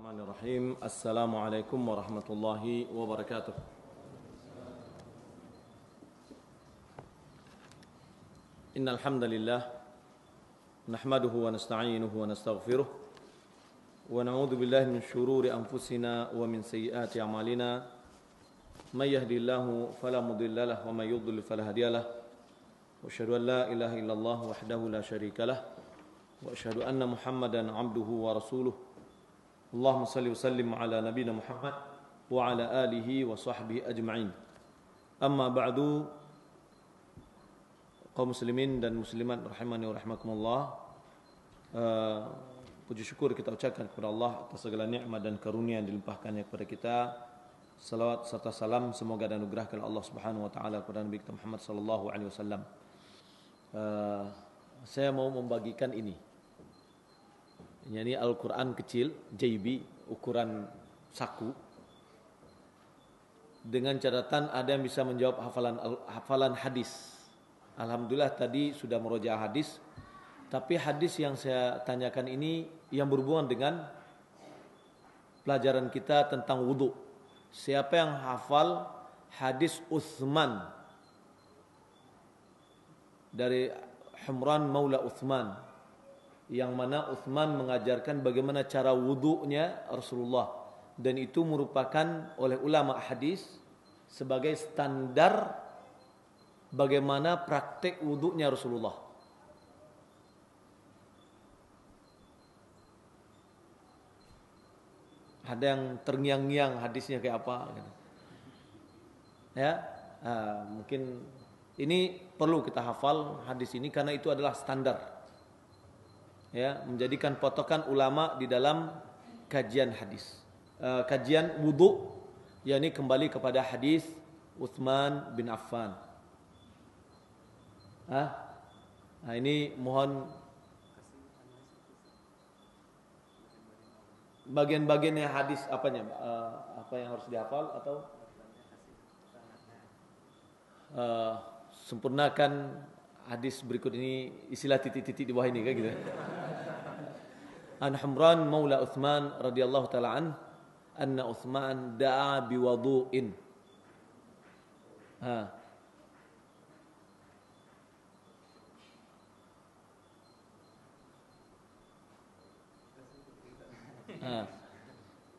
Bismillahirrahmanirrahim. Assalamualaikum warahmatullahi wabarakatuh. Innal hamdalillah nahmaduhu wa nasta'inuhu wa nastaghfiruh wa na'udzu billahi min shururi anfusina wa min sayyiati a'malina. May yahdihillahu fala mudilla lahu wa may yudlil fala hadiya lahu. Wa asyhadu an la ilaha illallah wahdahu la syarika lahu wa asyhadu anna Muhammadan 'abduhu wa rasuluh. Allahumma salli wa sallim ala nabiyina Muhammad wa ala alihi wa sahbihi ajma'in. Amma ba'du, kaum muslimin dan muslimat rahimani wa rahimakumullah. Puji syukur kita ucapkan kepada Allah atas segala nikmat dan karunia yang dilimpahkannya kepada kita. Salawat serta salam semoga dan anugerahkan Allah Subhanahu wa taala kepada Nabi kita Muhammad sallallahu alaihi wasallam. Saya mau membagikan ini. Ini Al-Quran kecil, JB, ukuran saku. Dengan catatan ada yang bisa menjawab hafalan hadis. Alhamdulillah tadi sudah merojaah hadis. Tapi hadis yang saya tanyakan ini yang berhubungan dengan pelajaran kita tentang wudu. Siapa yang hafal hadis Utsman dari Humran Maula Utsman, yang mana Utsman mengajarkan bagaimana cara wudunya Rasulullah, dan itu merupakan oleh ulama hadis sebagai standar bagaimana praktek wudunya Rasulullah. Ada yang terngiang-ngiang hadisnya kayak apa gitu. Ya, mungkin ini perlu kita hafal hadis ini karena itu adalah standar. Ya, menjadikan patokan ulama di dalam kajian hadis, kajian wudu, yakni kembali kepada hadis Utsman bin Affan. Nah, ini mohon bagian-bagiannya hadis apanya, apa yang harus dihafal atau sempurnakan hadis berikut ini, istilah titik-titik di bawah ini kayak gitu. An Humran Maula Utsman radhiyallahu taala an anna Utsman da'a biwudu'in.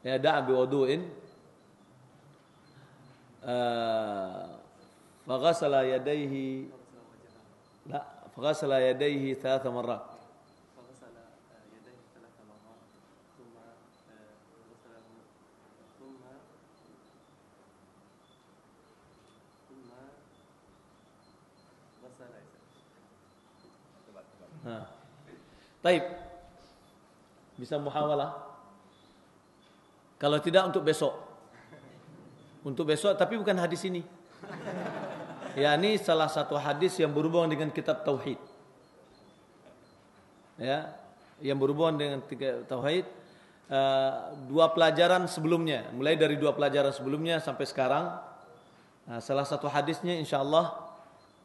Ya, da'a biwudu'in faghasala yadayhi فغسل يديه 3 مرات. فغسل يديه 3 مرات ثم غسلهما ثم غسل Baik. Bisa muhawalah. Kalau tidak untuk besok. Untuk besok, tapi bukan hadis ini. Ya, ini salah satu hadis yang berhubungan dengan kitab tauhid. Ya, yang berhubungan dengan tauhid. Dua pelajaran sebelumnya, mulai dari dua pelajaran sebelumnya sampai sekarang. Salah satu hadisnya insyaallah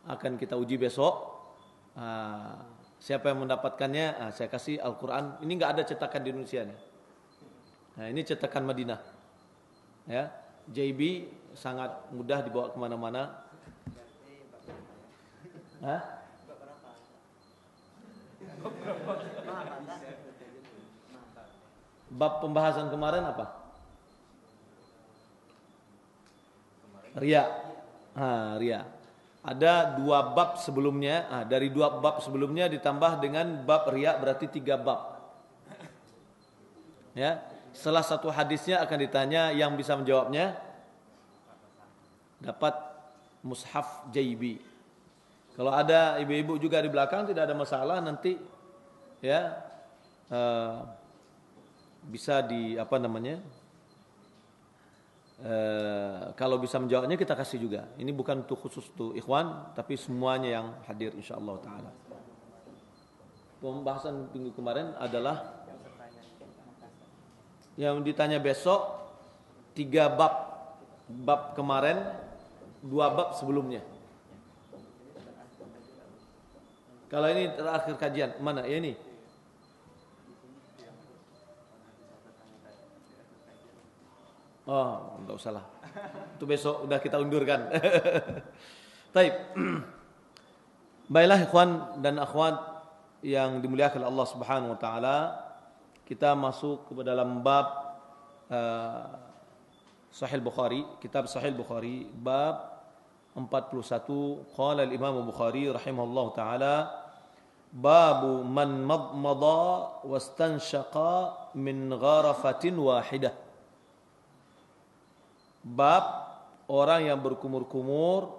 akan kita uji besok. Siapa yang mendapatkannya, saya kasih Al-Quran. Ini enggak ada cetakan di Indonesia nih. Nah, ini cetakan Madinah. Ya, JB sangat mudah dibawa kemana-mana. Bab pembahasan kemarin apa? Riya. Riya. Ada 2 bab sebelumnya. Dari 2 bab sebelumnya ditambah dengan bab riya berarti 3 bab. Ya, salah satu hadisnya akan ditanya, yang bisa menjawabnya dapat mushaf JB. Kalau ada ibu-ibu juga di belakang tidak ada masalah, nanti ya bisa di kalau bisa menjawabnya kita kasih juga. Ini bukan untuk khusus untuk ikhwan, tapi semuanya yang hadir insyaallah taala. Pembahasan minggu kemarin adalah yang ditanya besok 3 bab. Bab kemarin 2 bab sebelumnya. Kalau ini terakhir kajian, mana? Ya ini. Oh, enggak usah lah. Itu besok udah kita undurkan. Taib. Baiklah ikhwan dan akhwat yang dimuliakan Allah Subhanahu wa taala, kita masuk ke dalam bab Sahih Bukhari, kitab Sahih Bukhari bab 41. Qala al-Imam Bukhari rahimahullahu taala, babu man madmada wastanshaqa min gharafatin wahidah. Bab orang yang berkumur-kumur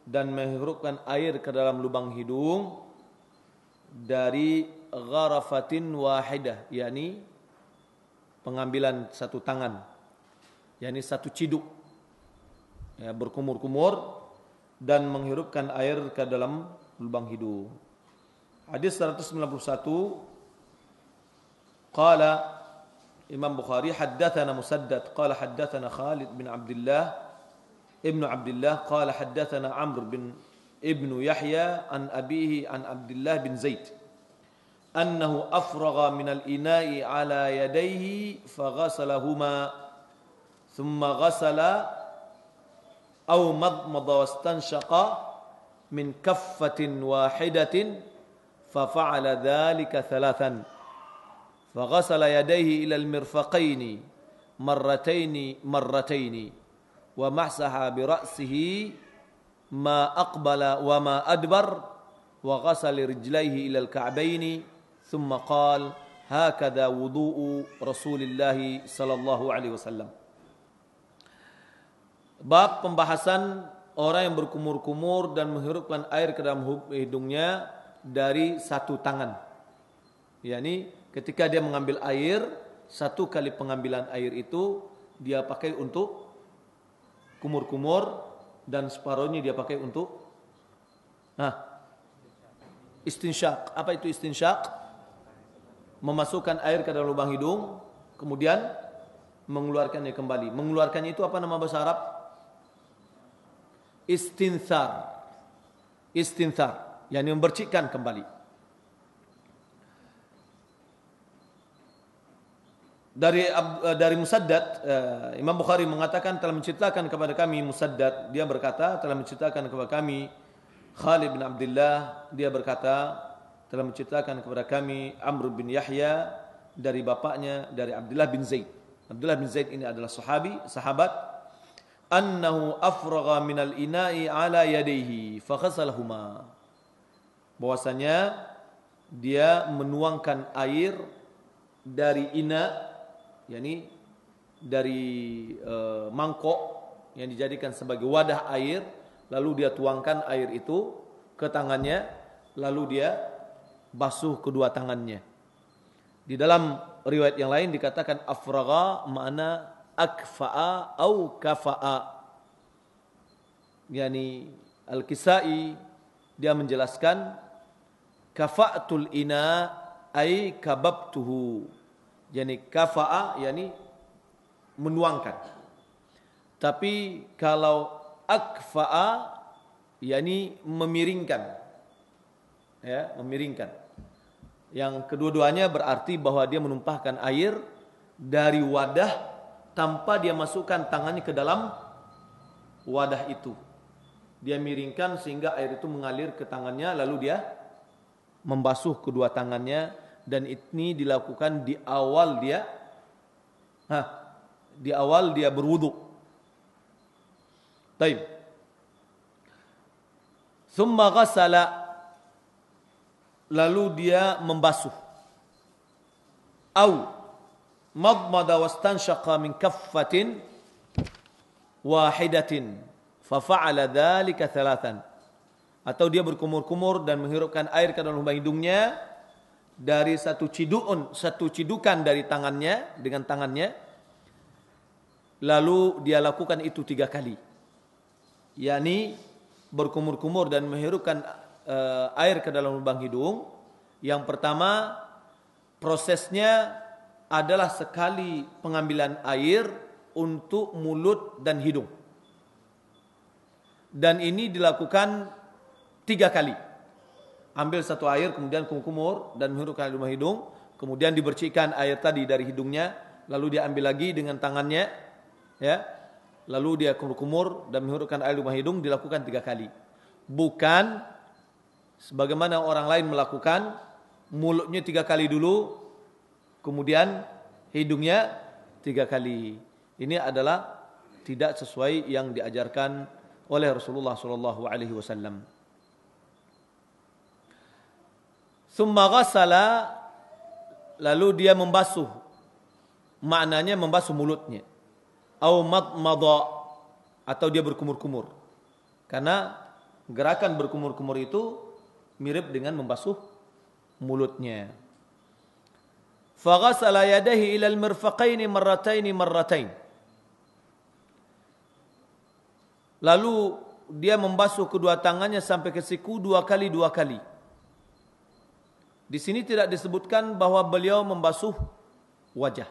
dan menghirupkan air ke dalam lubang hidung dari gharafatin wahidah, yakni pengambilan satu tangan, yakni satu ciduk, ya, berkumur-kumur dan menghirupkan air ke dalam lubang hidung. Hadis 191, qala Imam Bukhari, haddatsana Musaddad qala haddatsana Khalid bin Abdullah ibnu Abdullah qala haddatsana Amr bin ibnu Yahya an abihi an Abdullah bin Zaid annahu afragha min al-ina'i ala yadayhi faghasalahuma thumma ghasala aw madmada wastanshaqa min kaffatin wahidatin fafa'ala dhalika thalathan فغسل يديه إلى المرفقين مرتين ومسح برأسه ما أقبل وما أدبر وغسل رجليه إلى الكعبين ثم قال هكذا وضوء رسول الله صلى الله عليه وسلم. Bab pembahasan orang yang berkumur-kumur dan menghirupkan air ke dalam hidungnya dari satu tangan, yakni ketika dia mengambil air, satu kali pengambilan air itu dia pakai untuk kumur-kumur dan separuhnya dia pakai untuk istinsyak. Apa itu istinsyak? Memasukkan air ke dalam lubang hidung, kemudian mengeluarkannya kembali. Mengeluarkannya itu apa nama bahasa Arab? Istinthar. Istinthar, yakni membercikkan kembali. Dari Musaddad, Imam Bukhari mengatakan telah menceritakan kepada kami Musaddad, dia berkata telah menceritakan kepada kami Khalid bin Abdullah, dia berkata telah menceritakan kepada kami Amr bin Yahya dari bapaknya dari Abdullah bin Zaid. Abdullah bin Zaid ini adalah sahabat, annahu afragha minal ina'i ala yadayhi fakhasalahuma, bahwasanya dia menuangkan air dari ina, yakni dari mangkok yang dijadikan sebagai wadah air, lalu dia tuangkan air itu ke tangannya, lalu dia basuh kedua tangannya. Di dalam riwayat yang lain dikatakan afragha makna akfa'a au kafa'a, yakni Al-Kisai dia menjelaskan kafa'tul ina ay kababtuhu, yakni kafa'a yakni menuangkan. Tapi kalau akfa'a yakni memiringkan, ya, memiringkan. Yang kedua-duanya berarti bahwa dia menumpahkan air dari wadah tanpa dia masukkan tangannya ke dalam wadah itu. Dia miringkan sehingga air itu mengalir ke tangannya, lalu dia membasuh kedua tangannya, dan ini dilakukan di awal dia berwudu. Baik. Thumma ghasala, lalu dia membasuh. Au madmada wastanshaqa min kaffatin wahidatin fa fa'ala dzalika thalathan, atau dia berkumur-kumur dan menghirupkan air ke dalam lubang hidungnya dari satu cidukan dari tangannya, dengan tangannya, lalu dia lakukan itu 3 kali, yakni berkumur-kumur dan menghirupkan air ke dalam lubang hidung. Yang pertama, prosesnya adalah sekali pengambilan air untuk mulut dan hidung, dan ini dilakukan 3 kali. Ambil satu air, kemudian kumur dan menghirupkan lubang hidung, kemudian dibersihkan air tadi dari hidungnya, lalu dia ambil lagi dengan tangannya, ya, lalu dia kumur-kumur dan menghirupkan air lubang hidung, dilakukan 3 kali. Bukan sebagaimana orang lain melakukan, mulutnya 3 kali dulu, kemudian hidungnya 3 kali. Ini adalah tidak sesuai yang diajarkan oleh Rasulullah sallallahu alaihi wasallam. Tsumma ghassala, lalu dia membasuh. Maknanya membasuh mulutnya. Au madmada, atau dia berkumur-kumur. Karena gerakan berkumur-kumur itu mirip dengan membasuh mulutnya. Fa ghassala yadayhi ila al-mirfaqaini marratain. Lalu dia membasuh kedua tangannya sampai ke siku 2 kali. Di sini tidak disebutkan bahwa beliau membasuh wajah.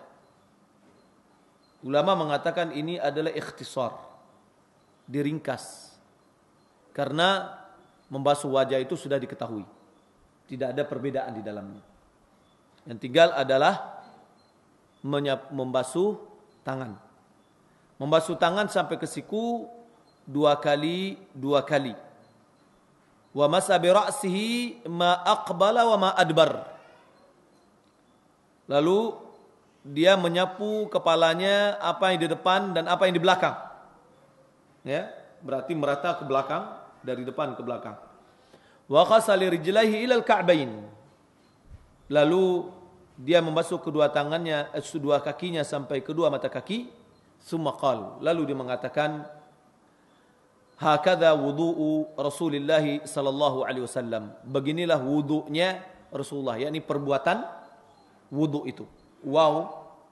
Ulama mengatakan ini adalah ikhtisar, diringkas. Karena membasuh wajah itu sudah diketahui. Tidak ada perbedaan di dalamnya. Yang tinggal adalah membasuh tangan. Membasuh tangan sampai ke siku 2 kali. Wa masa bi ra'sihi ma aqbala wa ma adbar. Lalu dia menyapu kepalanya, apa yang di depan dan apa yang di belakang. Ya, berarti merata ke belakang, dari depan ke belakang. Wa ghasala rijlaihi ila al-ka'bain. Lalu dia membasuh kedua kakinya sampai kedua mata kaki. Summa qala, lalu dia mengatakan, hakadha wudu'u Rasulullah sallallahu alaihi wasallam. Beginilah wudu'nya Rasulullah, yakni perbuatan wudu' itu.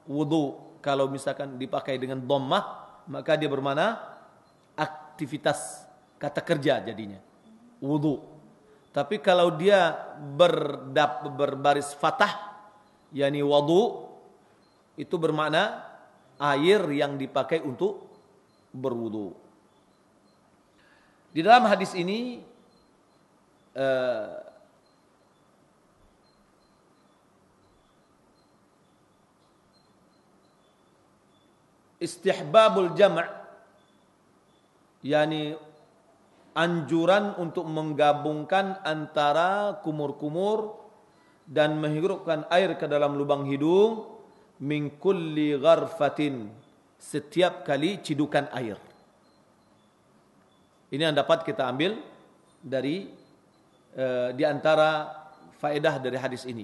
Wudu' kalau misalkan dipakai dengan dhammah, maka dia bermakna aktivitas, kata kerja jadinya. Wudu'. Tapi kalau dia berbaris fathah, yakni wudu', itu bermakna air yang dipakai untuk berwudu'. Di dalam hadis ini istihbabul jam', yakni anjuran untuk menggabungkan antara kumur-kumur dan menghirupkan air ke dalam lubang hidung min kulli gharfatin, setiap kali cidukan air. Ini yang dapat kita ambil dari di antara faedah dari hadis ini.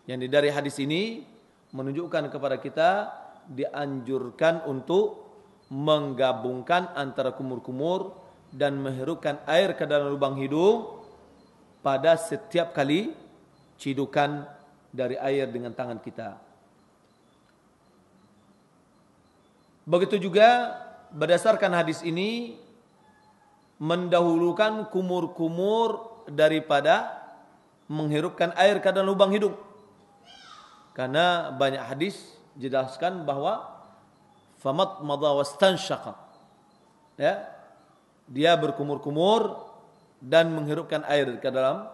Yang dari hadis ini menunjukkan kepada kita dianjurkan untuk menggabungkan antara kumur-kumur dan menghirupkan air ke dalam lubang hidung pada setiap kali cidukan dari air dengan tangan kita. Begitu juga berdasarkan hadis ini mendahulukan kumur-kumur daripada menghirupkan air ke dalam lubang hidung. Karena banyak hadis jelaskan bahwa famat madha wastanshaqa. Ya. Dia berkumur-kumur dan menghirupkan air ke dalam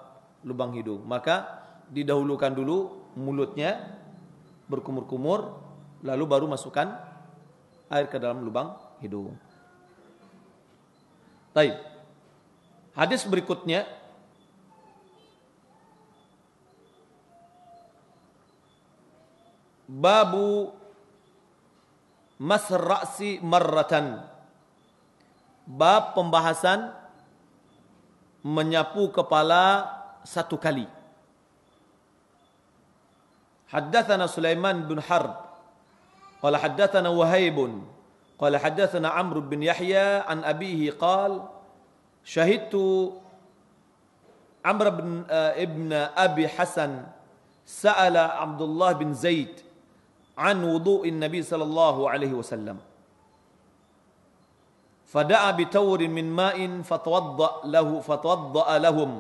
lubang hidung. Maka didahulukan dulu mulutnya berkumur-kumur, lalu baru masukkan air ke dalam lubang hidung. Baik. Hadis berikutnya babu masr ra'si marratan. Bab pembahasan menyapu kepala 1 kali. Haddatsana Sulaiman bin Harb qala haddatsana Wahaib qala haddatsana Amr bin Yahya an abihi qala syahidtu Amr bin ibn Abi Hasan sa'ala Abdullah bin Zaid an wudu'in Nabi sallallahu alaihi wasallam. فدعا بتور من ماء فتوضأ لهم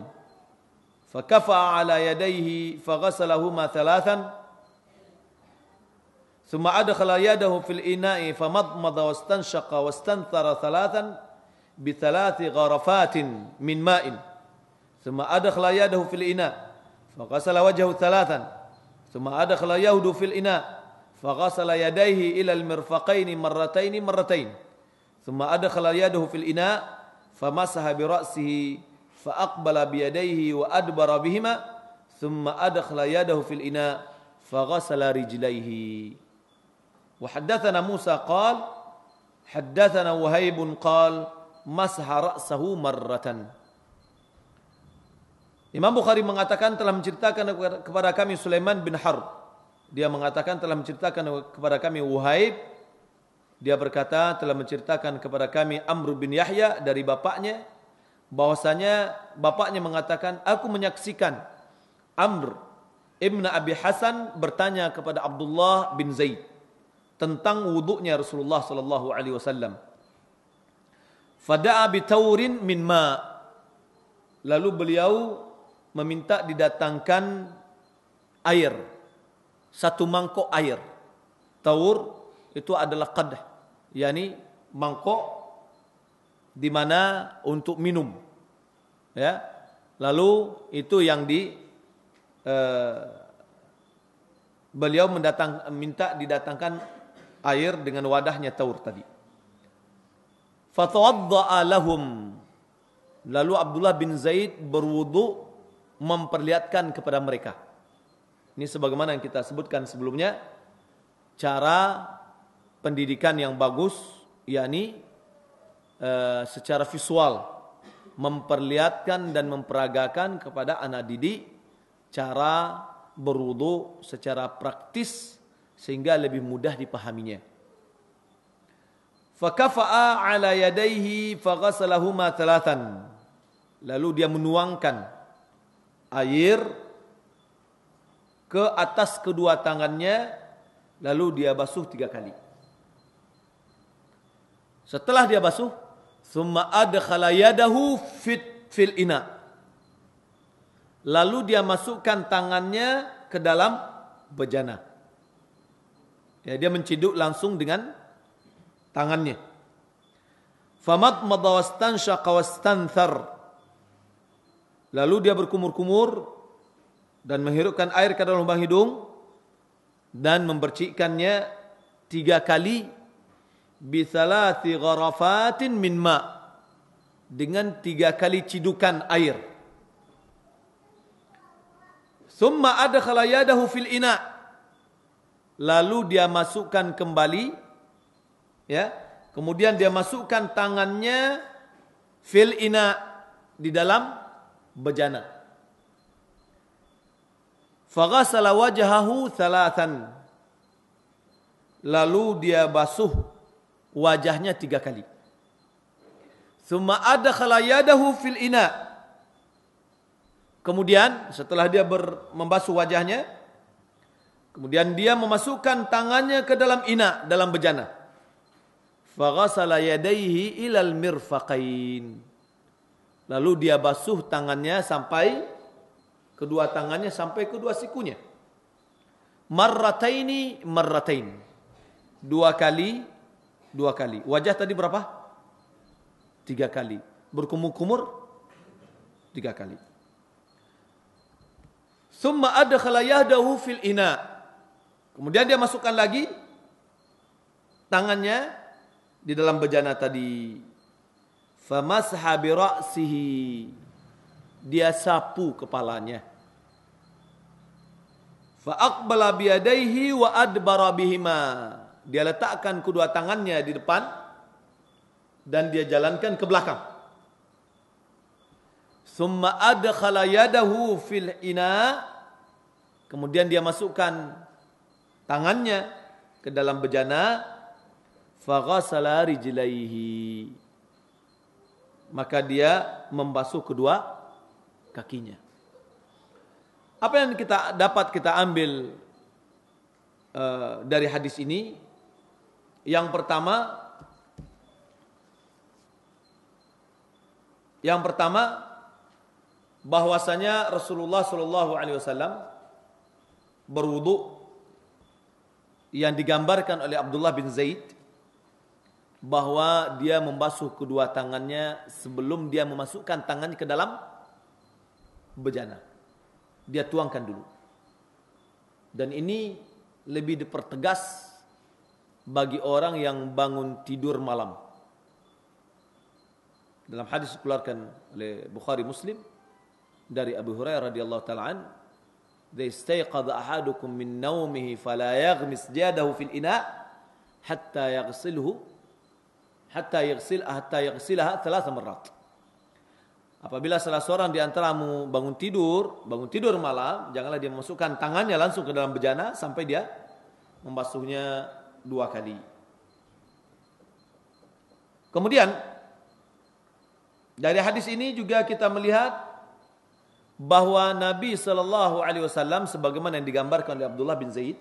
فكفأ على يديه فغسلهما 3 ثم أدخل يده في الإناء فمضمض واستنشق واستنثر 3 ب3 غرفات من ماء ثم أدخل يده في الإناء فغسل وجهه 3 ثم أدخل يده في الإناء faghasala yadayhi ila al-mirfaqaini marratain thumma adkhala yadahu fil ina famasaha bi ra'sihi fa aqbala bi yadayhi wa adbara bihima thumma adkhala yadahu fil ina faghasala rijlaihi. Wa haddatsana Musa qala haddatsana Wahib qala masaha ra'sahu marratan. Imam Bukhari mengatakan telah menceritakan kepada kami Sulaiman bin Harb. Dia mengatakan telah menceritakan kepada kami Wahib. Dia berkata telah menceritakan kepada kami Amr bin Yahya dari bapaknya, bahwasanya bapaknya mengatakan, aku menyaksikan Amr ibn Abi Hasan bertanya kepada Abdullah bin Zaid tentang wuduknya Rasulullah sallallahu alaihi wasallam. Fada'a bitaurin min ma. Lalu beliau meminta didatangkan air, satu mangkok air. Taur itu adalah qadah, yakni mangkok di mana untuk minum. Ya. Lalu itu yang beliau minta didatangkan air dengan wadahnya taur tadi. Fatawadda'a lahum. Lalu Abdullah bin Zaid berwudu memperlihatkan kepada mereka. Ini sebagaimana yang kita sebutkan sebelumnya, cara pendidikan yang bagus, yakni secara visual memperlihatkan dan memperagakan kepada anak didik cara berwudu secara praktis sehingga lebih mudah dipahaminya. Fakafa'a ala yadayhi faghasalahuma thalathan. Lalu dia menuangkan air ke atas kedua tangannya, lalu dia basuh 3 kali. Setelah dia basuh, summa adkhala yadahu fil ina. Lalu dia masukkan tangannya ke dalam bejana. Ya, dia menciduk langsung dengan tangannya. Famadmada wastanshaqa wastanthar. Lalu dia berkumur-kumur dan menghirupkan air ke dalam lubang hidung dan membercikkannya 3 kali bisalati gharafatin min ma, dengan 3 kali cidukan air. Summa adkhala yadahu fil ina. Lalu dia masukkan kembali, ya. Kemudian dia masukkan tangannya fil ina, di dalam bejana. Faghasala wajhahu thalathan. Lalu dia basuh wajahnya 3 kali. Tsumma adkhala yadahu fil ina. Kemudian setelah dia membasuh wajahnya, kemudian dia memasukkan tangannya ke dalam ina, dalam bejana. Faghasala yadayhi ilal mirfaqain. Lalu dia basuh tangannya sampai kedua tangannya sampai kedua sikunya. Marrataini marratain. 2 kali, 2 kali. Wajah tadi berapa? 3 kali. Berkumur-kumur 3 kali. Summa adkhala yadahu fil ina. Kemudian dia masukkan lagi tangannya di dalam bejana tadi. Famasha bi ra'sihi. Dia sapu kepalanya. Fa aqbala bi yadayhi wa adbara bihima. Dia letakkan kedua tangannya di depan dan dia jalankan ke belakang. Summa adkhala yadahu fil ina. Kemudian dia masukkan tangannya ke dalam bejana. Faghasala rijlaihi. Maka dia membasuh kedua kakinya. Apa yang kita ambil dari hadis ini? Yang pertama bahwasanya Rasulullah sallallahu alaihi wasallam berwudu yang digambarkan oleh Abdullah bin Zaid, bahwa dia membasuh kedua tangannya sebelum dia memasukkan tangannya ke dalam bejana. Dia tuangkan dulu. Dan ini lebih dipertegas bagi orang yang bangun tidur malam. Dalam hadis dikeluarkan oleh Bukhari Muslim dari Abu Hurairah radhiyallahu taala an, "Idza istayqadha ahadukum min naumihi fala yaghmis jadahu fil ina hatta yaghsilaha 3 marrat." Apabila salah seorang di antaramu bangun tidur malam, janganlah dia memasukkan tangannya langsung ke dalam bejana sampai dia membasuhnya 2 kali. Kemudian dari hadis ini juga kita melihat bahwa Nabi sallallahu alaihi wasallam sebagaimana yang digambarkan oleh Abdullah bin Zaid,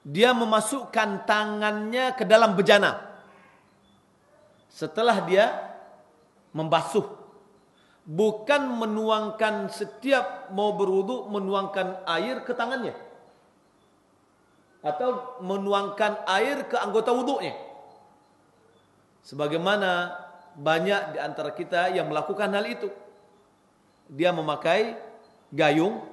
dia memasukkan tangannya ke dalam bejana setelah dia membasuh, bukan menuangkan setiap mau berwudu menuangkan air ke tangannya atau menuangkan air ke anggota wudunya, sebagaimana banyak di antara kita yang melakukan hal itu. Dia memakai gayung,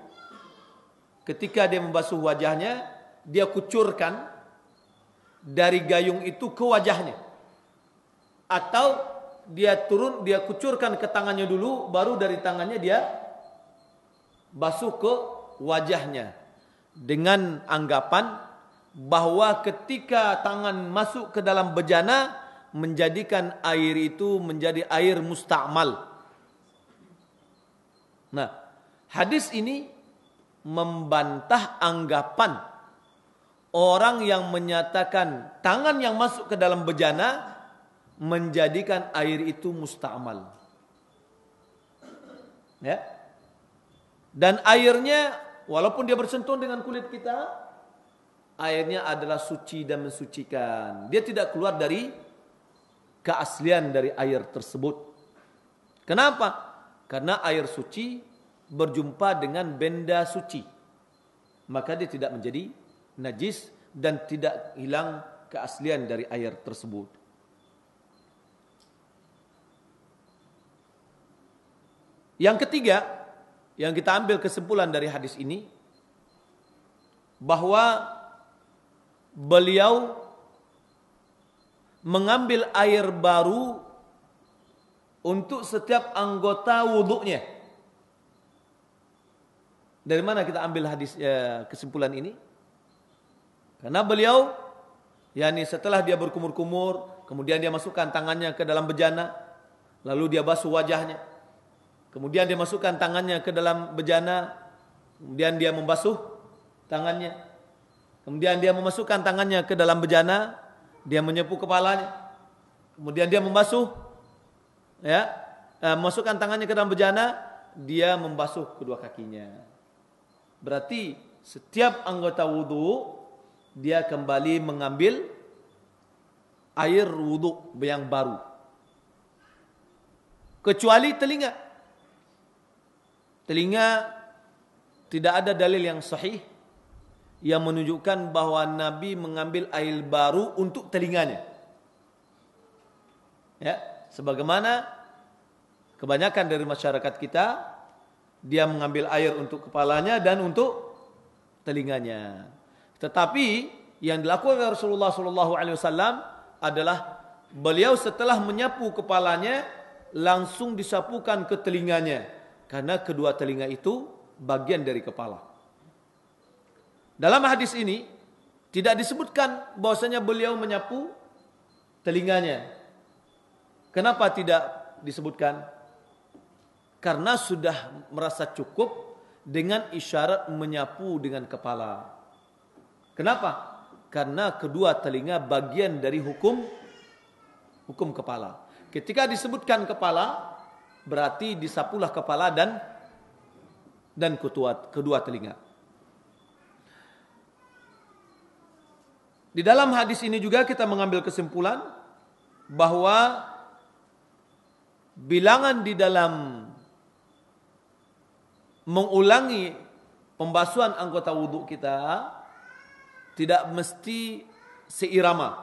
ketika dia membasuh wajahnya, dia kucurkan dari gayung itu ke wajahnya, atau dia kucurkan ke tangannya dulu, baru dari tangannya dia basuh ke wajahnya, dengan anggapan bahwa ketika tangan masuk ke dalam bejana menjadikan air itu menjadi air musta'mal. Nah, hadis ini membantah anggapan orang yang menyatakan tangan yang masuk ke dalam bejana menjadikan air itu musta'mal. Ya. Dan airnya walaupun dia bersentuhan dengan kulit kita, airnya adalah suci dan mensucikan. Dia tidak keluar dari keaslian dari air tersebut. Kenapa? Karena air suci berjumpa dengan benda suci, maka dia tidak menjadi najis dan tidak hilang keaslian dari air tersebut. Yang ketiga, yang kita ambil kesimpulan dari hadis ini, bahwa beliau mengambil air baru untuk setiap anggota wuduknya. Dari mana kita ambil hadis kesimpulan ini? Karena beliau, setelah dia berkumur-kumur, kemudian dia masukkan tangannya ke dalam bejana, lalu dia basuh wajahnya, kemudian dia masukkan tangannya ke dalam bejana, kemudian dia membasuh tangannya, kemudian dia memasukkan tangannya ke dalam bejana, dia menyapu kepalanya, kemudian dia membasuh, masukkan tangannya ke dalam bejana, dia membasuh kedua kakinya. Berarti setiap anggota wudu dia kembali mengambil air wudu yang baru, kecuali telinga. Telinga tidak ada dalil yang sahih yang menunjukkan bahwa Nabi mengambil air baru untuk telinganya. Ya, sebagaimana kebanyakan dari masyarakat kita, dia mengambil air untuk kepalanya dan untuk telinganya. Tetapi yang dilakukan oleh Rasulullah SAW adalah beliau setelah menyapu kepalanya langsung disapukan ke telinganya, karena kedua telinga itu bagian dari kepala. Dalam hadis ini tidak disebutkan bahwasanya beliau menyapu telinganya. Kenapa tidak disebutkan? Karena sudah merasa cukup dengan isyarat menyapu dengan kepala. Kenapa? Karena kedua telinga bagian dari hukum kepala. Ketika disebutkan kepala, berarti disapulah kepala dan kedua telinga. Di dalam hadis ini juga kita mengambil kesimpulan bahwa bilangan di dalam mengulangi pembasuhan anggota wudhu kita tidak mesti seirama.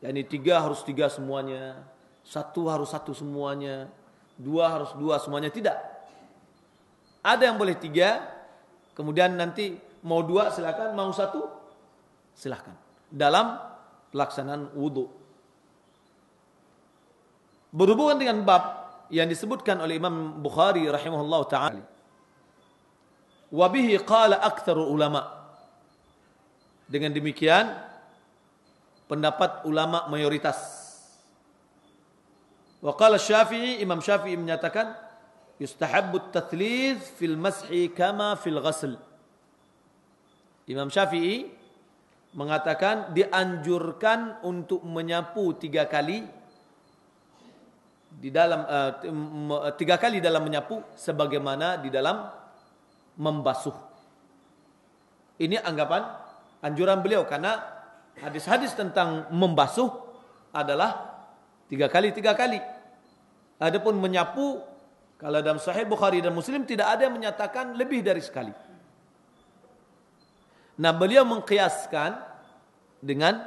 Yani 3 harus 3 semuanya, 1 harus 1 semuanya, 2 harus 2 semuanya, tidak. Ada yang boleh 3, kemudian nanti mau 2 silakan, mau 1 silakan. Dalam pelaksanaan wudu. Berhubungan dengan bab yang disebutkan oleh Imam Bukhari rahimahullah ta'ala. Wabihi qala aktsarul ulama. Dengan demikian pendapat ulama mayoritas. Wa qala Syafi'i, Imam Syafi'i menyatakan yustahabbu at-tathlith fil mashi kama fil ghasl. Imam Syafi'i mengatakan dianjurkan untuk menyapu 3 kali di dalam 3 kali dalam menyapu sebagaimana di dalam membasuh. Ini anggapan anjuran beliau karena hadis-hadis tentang membasuh adalah 3 kali. Adapun menyapu kalau dalam Sahih Bukhari dan Muslim tidak ada yang menyatakan lebih dari sekali. Nah, beliau mengkiaskan dengan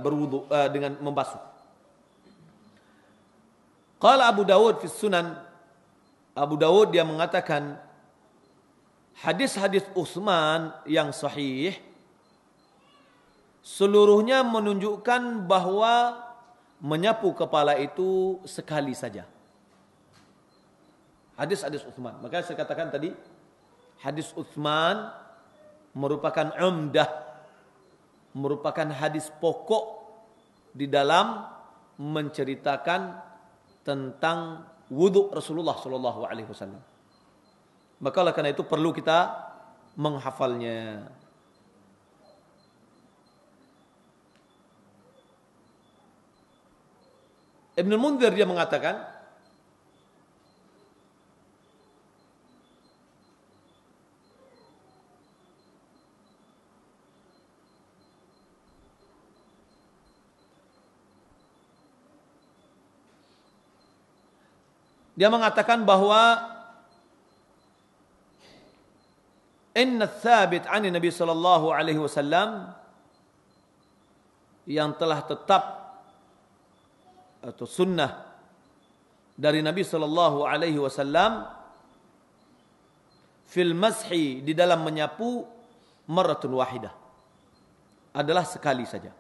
berwudu dengan membasuh. Qala Abu Dawud fi Sunan, Abu Dawud dia mengatakan hadis-hadis Utsman yang sahih seluruhnya menunjukkan bahwa menyapu kepala itu sekali saja. Hadis-hadis Utsman. Maka saya katakan tadi hadis Utsman merupakan umdah, merupakan hadis pokok di dalam menceritakan tentang wudu Rasulullah sallallahu alaihi wasallam. Maka oleh karena itu perlu kita menghafalnya. Ibnu Mundzir dia mengatakan bahwa inna tsabit 'ani Nabi sallallahu alaihi wasallam yang telah tetap atau sunnah dari Nabi sallallahu alaihi wasallam fil mashi di dalam menyapu maratun wahidah adalah sekali saja.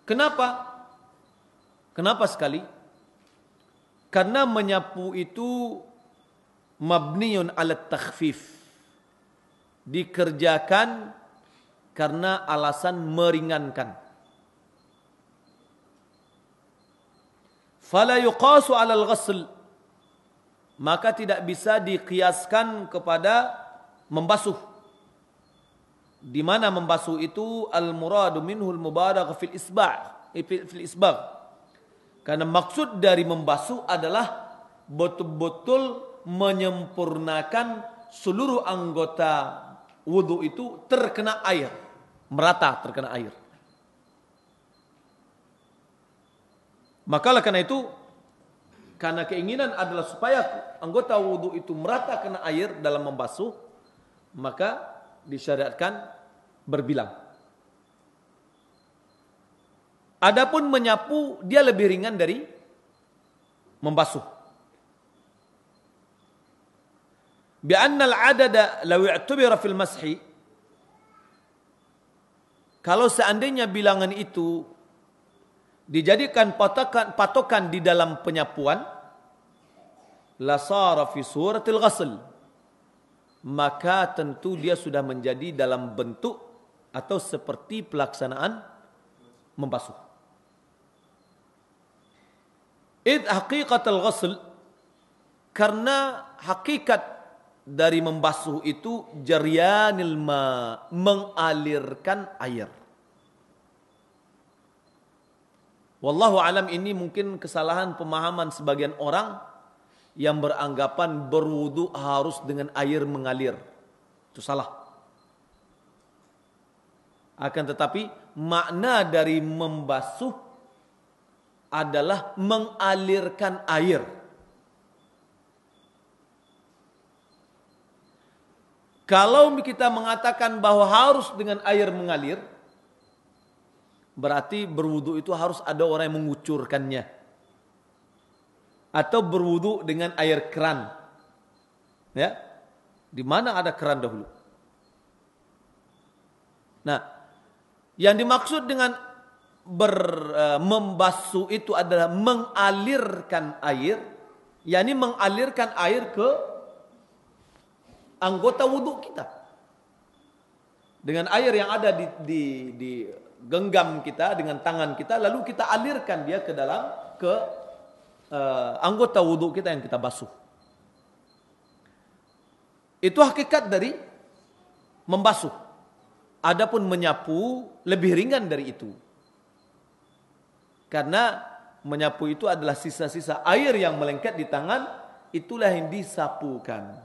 Kenapa sekali? Karena menyapu itu mabniun ala takhfif. Dikerjakan karena alasan meringankan. Fala yuqasu ala al-ghasl. Maka tidak bisa dikiaskan kepada membasuh. Di mana membasuh itu al-muradu minhu al-mubalaghah fil isbagh. Karena maksud dari membasuh adalah betul-betul menyempurnakan seluruh anggota wudu itu terkena air, merata terkena air. Maka karena itu, karena keinginan adalah supaya anggota wudu itu merata kena air dalam membasuh, maka disyariatkan berbilang. Adapun menyapu dia lebih ringan dari membasuh. Bi'anna al-'adada law i'tubira fil mashi, kalau seandainya bilangan itu dijadikan patokan di dalam penyapuan, la sara fi suratil ghasl, maka tentu dia sudah menjadi dalam bentuk atau seperti pelaksanaan membasuh. Id haqiqatul ghusl, karena hakikat dari membasuh itu jaryanil ma, mengalirkan air. Wallahu alam, ini mungkin kesalahan pemahaman sebagian orang yang beranggapan berwudu harus dengan air mengalir. Itu salah. Akan tetapi makna dari membasuh adalah mengalirkan air. Kalau kita mengatakan bahwa harus dengan air mengalir, berarti berwudu itu harus ada orang yang mengucurkannya. atau berwudu dengan air keran. Ya. Di mana ada keran dahulu? Nah, yang dimaksud dengan membasuh itu adalah mengalirkan air, yakni mengalirkan air ke anggota wudu kita. Dengan air yang ada di genggam kita dengan tangan kita, lalu kita alirkan dia ke dalam anggota wudu kita yang kita basuh. Itu hakikat dari membasuh. Adapun menyapu lebih ringan dari itu. Karena menyapu itu adalah sisa-sisa air yang melengket di tangan, itulah yang disapukan.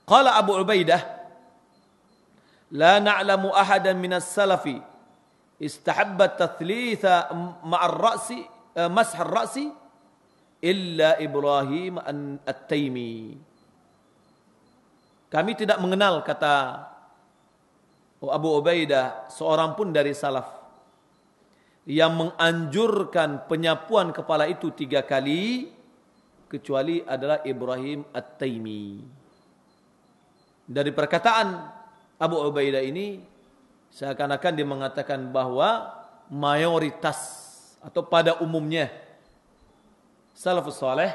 Qala Abu Ubaidah, la na'lamu ahadan minas salafi istahabba tathlitha ma'ar ra'si mashar ra'si illa Ibrahim at-Taimi. Kami tidak mengenal, kata Abu Ubaidah, seorang pun dari salaf yang menganjurkan penyapuan kepala itu 3 kali kecuali adalah Ibrahim at-Taimi. Dari perkataan Abu Ubaidah ini seakan-akan dia mengatakan bahwa mayoritas atau pada umumnya salafus saleh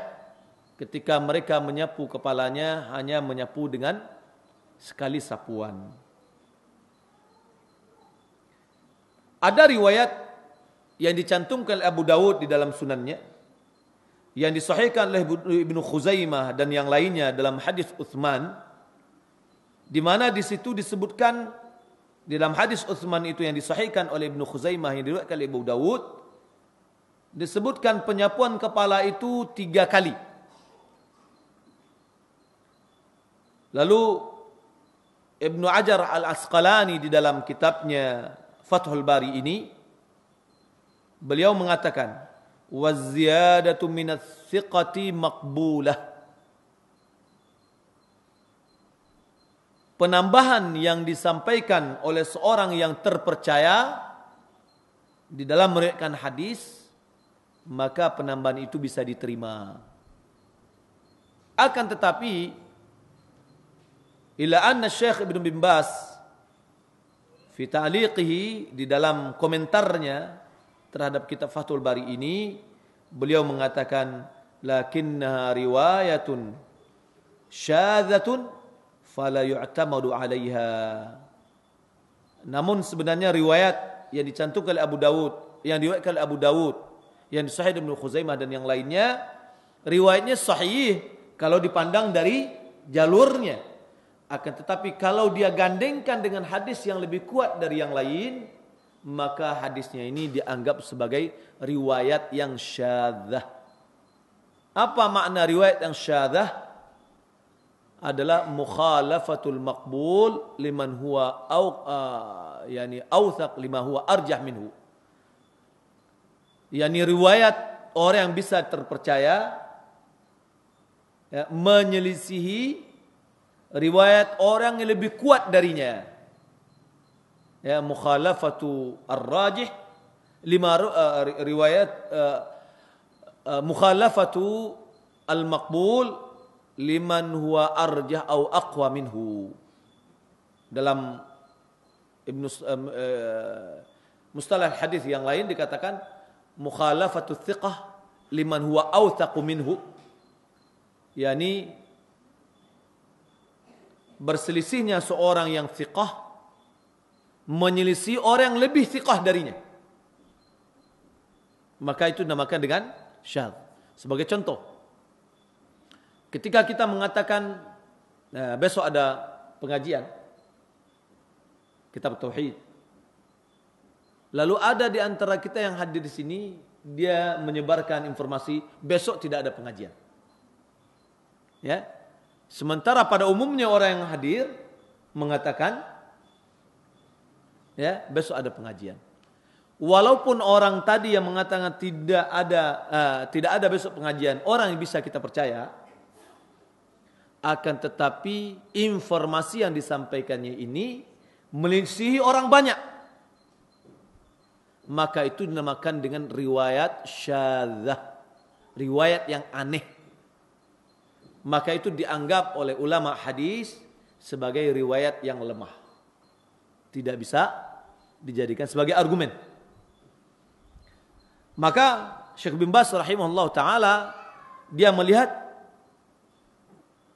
ketika mereka menyapu kepalanya hanya menyapu dengan sekali sapuan. Ada riwayat yang dicantumkan oleh Abu Dawud di dalam sunannya, yang disahihkan oleh Ibnu Khuzaimah dan yang lainnya dalam hadis Utsman, di mana di situ disebutkan di dalam hadis Utsman itu yang disahihkan oleh Ibnu Khuzaimah yang diriwayatkan oleh Abu Dawud, disebutkan penyapuan kepala itu 3 kali. Lalu Ibnu Hajar Al-Asqalani di dalam kitabnya Fathul Bari ini, beliau mengatakan, waziyadatu minas thiqati maqbulah. Penambahan yang disampaikan oleh seorang yang terpercaya di dalam meriwayatkan hadis, maka penambahan itu bisa diterima. Akan tetapi, ila anna Syekh Ibnu bin Baz fi ta'liqihi, di dalam komentarnya terhadap kitab Fathul Bari ini, beliau mengatakan lakinnaha riwayatun syadzatun fala yu'tamadu 'alaiha. Namun sebenarnya riwayat yang dicantumkan oleh Abu Dawud, yang diriwayatkan oleh Abu Dawud, yang disahih Ibnu Khuzaimah dan yang lainnya, riwayatnya sahih kalau dipandang dari jalurnya. Akan tetapi kalau dia gandengkan dengan hadis yang lebih kuat dari yang lain, maka hadisnya ini dianggap sebagai riwayat yang syadzah. Apa makna riwayat yang syadzah? Adalah mukhalafatul maqbul liman huwa awthaq lima huwa arjah minhu. Yani riwayat orang yang bisa terpercaya menyelisihi riwayat orang yang lebih kuat darinya. Ya, mukhalafatu ar-rajih lima riwayat mukhalafatu al-maqbul liman huwa arjah au aqwa minhu. Dalam mustalah hadis yang lain dikatakan mukhalafatu thiqah liman huwa awthaqu minhu, yakni berselisihnya seorang yang thiqah menyelisih orang yang lebih thiqah darinya, maka itu dinamakan dengan syadz. Sebagai contoh, ketika kita mengatakan besok ada pengajian kitab tauhid, lalu ada di antara kita yang hadir di sini, dia menyebarkan informasi besok tidak ada pengajian. Ya. Sementara pada umumnya orang yang hadir mengatakan ya, besok ada pengajian. Walaupun orang tadi yang mengatakan tidak ada besok pengajian, orang yang bisa kita percaya, akan tetapi informasi yang disampaikannya ini melisihi orang banyak. maka itu dinamakan dengan riwayat syadzah, riwayat yang aneh. Maka itu dianggap oleh ulama hadis sebagai riwayat yang lemah, tidak bisa dijadikan sebagai argumen. Maka Syekh bin Baz rahimahullah ta'ala dia melihat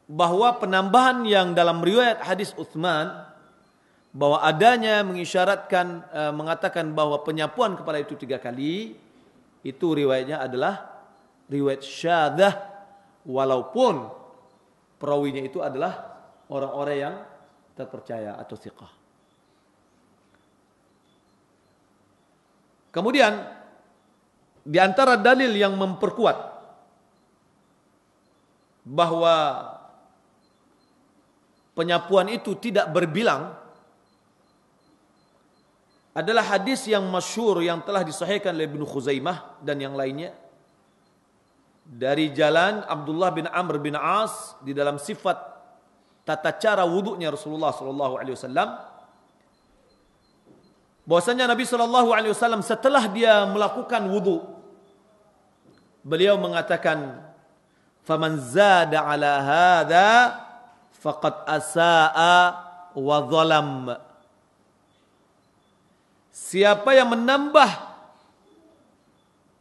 bahwa penambahan yang dalam riwayat hadis Utsman, bahwa adanya mengisyaratkan mengatakan bahwa penyapuan kepala itu 3 kali, itu riwayatnya adalah riwayat syadzah, walaupun perawinya itu adalah orang-orang yang terpercaya atau thiqah. Kemudian di antara dalil yang memperkuat bahwa penyapuan itu tidak berbilang adalah hadis yang masyhur yang telah disahihkan oleh Ibnu Khuzaimah dan yang lainnya dari jalan Abdullah bin Amr bin As di dalam sifat tata cara wudunya Rasulullah sallallahu alaihi wasallam, bahwasanya Nabi sallallahu alaihi wasallam setelah dia melakukan wudu, beliau mengatakan, "Faman zada ala hadza faqad asaa wa zalam." Siapa yang menambah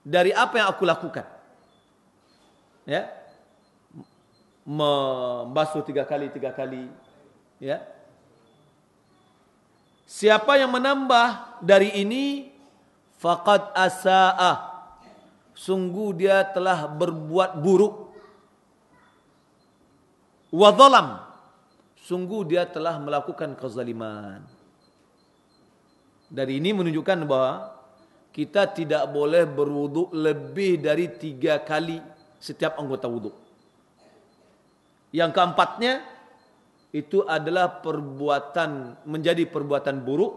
dari apa yang aku lakukan, ya, membasuh 3 kali, ya. Siapa yang menambah dari ini, faqad asaa, sungguh dia telah berbuat buruk. Wa zalam, sungguh dia telah melakukan kezaliman. Dari ini menunjukkan bahwa kita tidak boleh berwudu lebih dari 3 kali setiap anggota wudu. Yang keempatnya itu adalah menjadi perbuatan buruk